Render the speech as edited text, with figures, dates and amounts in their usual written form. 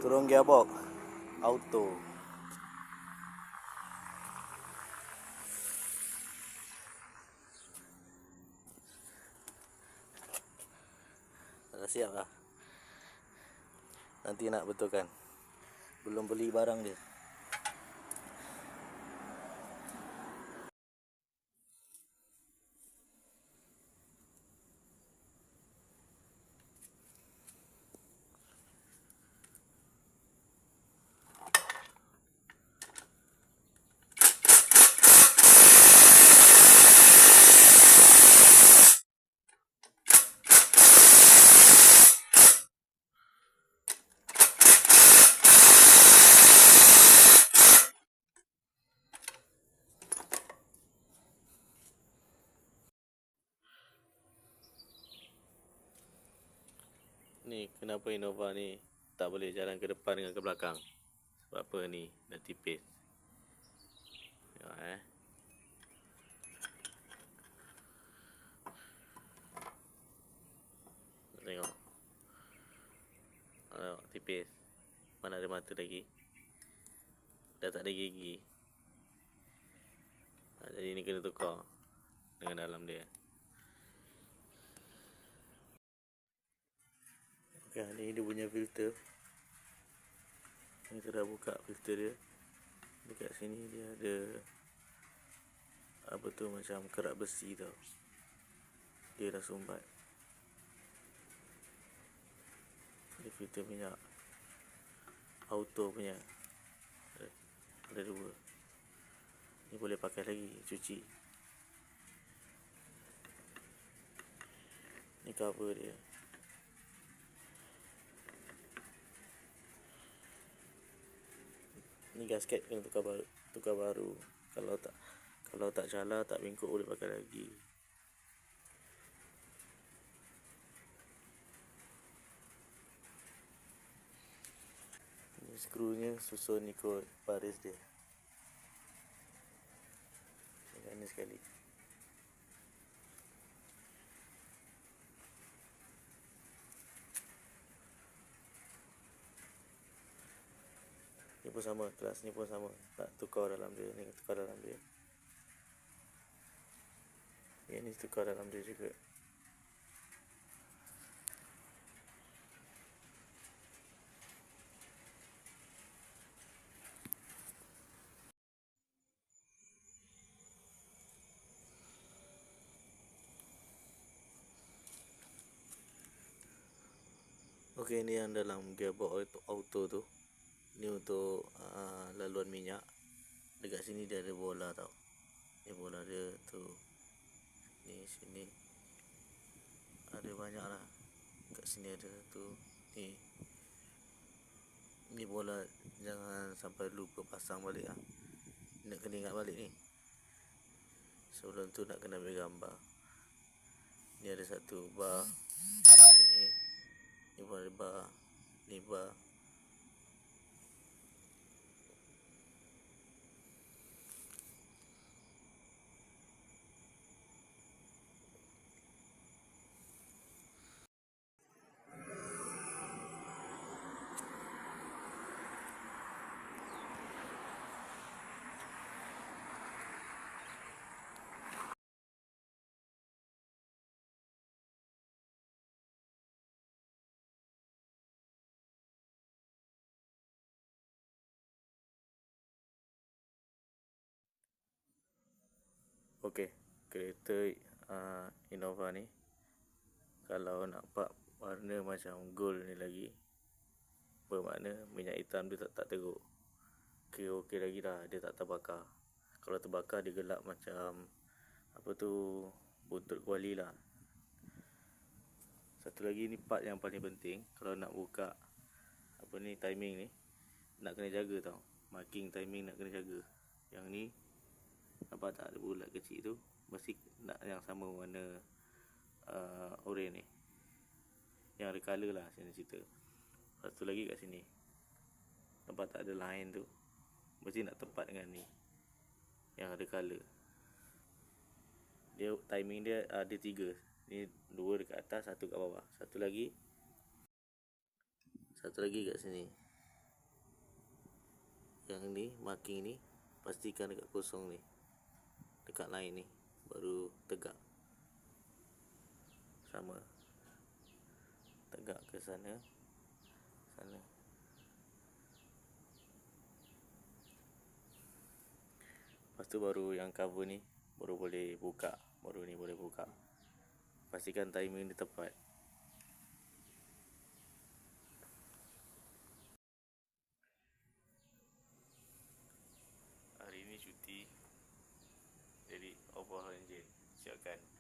Kurung gearbox auto. Dah siap lah. Nanti nak betulkan. Belum beli barang dia. Ni kenapa Innova ni tak boleh jalan ke depan dengan ke belakang? Sebab apa ni? Dah tipis. Tengok Tengok. Tengok tipis. Mana ada mata lagi? Dah tak ada gigi. Jadi ni kena tukar dengan dalam dia. Okay, ni dia punya filter. Ni kita dah buka filter dia. Dekat sini dia ada apa tu, macam kerak besi tau. Dia dah sumbat. Dia filter minyak auto punya. Ada dua. Ni boleh pakai lagi, cuci. Ni cover dia. Ni gasket kena tukar baru. Kalau tak jala, tak bengkok, boleh pakai lagi. Ni skrunya susun ikut baris dia. Ni sekali. Ni pun sama, kelas ni pun sama. Tak tukar dalam dia, ni tukar dalam dia. Ni tukar dalam dia juga. Okey, ni yang dalam gearbox auto tu. Ni untuk laluan minyak. Dekat sini dia ada bola tau. Ni bola dia tu. Ni sini ada banyak lah. Kat sini ada tu. Ni bola, jangan sampai lupa pasang balik lah. Nak kena ingat balik ni. Sebelum tu nak kena ambil gambar. Ni ada satu bar sini. Ni pun ada bar. Ni bar. Okey, kereta Innova ni kalau nampak warna macam gold ni lagi, bermakna minyak hitam dia tak teruk. Okey lagi dah, dia tak terbakar. Kalau terbakar dia gelap macam apa tu, buntut kuali lah. Satu lagi ni part yang paling penting, kalau nak buka apa ni, timing ni nak kena jaga tau. Marking timing nak kena jaga. Yang ni nampak tak ada bulat kecil tu, mesti nak yang sama warna oren ni. Yang ada colour lah sini cerita. Satu lagi kat sini, nampak tak ada line tu, mesti nak tepat dengan ni yang ada colour. Dia timing dia ada 3. Ni 2 dekat atas, 1 kat bawah. Satu lagi kat sini. yang ni marking ni pastikan dekat kosong ni, dekat line ni baru tegak sama, tegak ke sana. Lepas tu baru yang cover ni baru boleh buka, baru ni boleh buka. Pastikan timing dia tepat. Hari ni cuti, jadi overhaul enjin, siapkan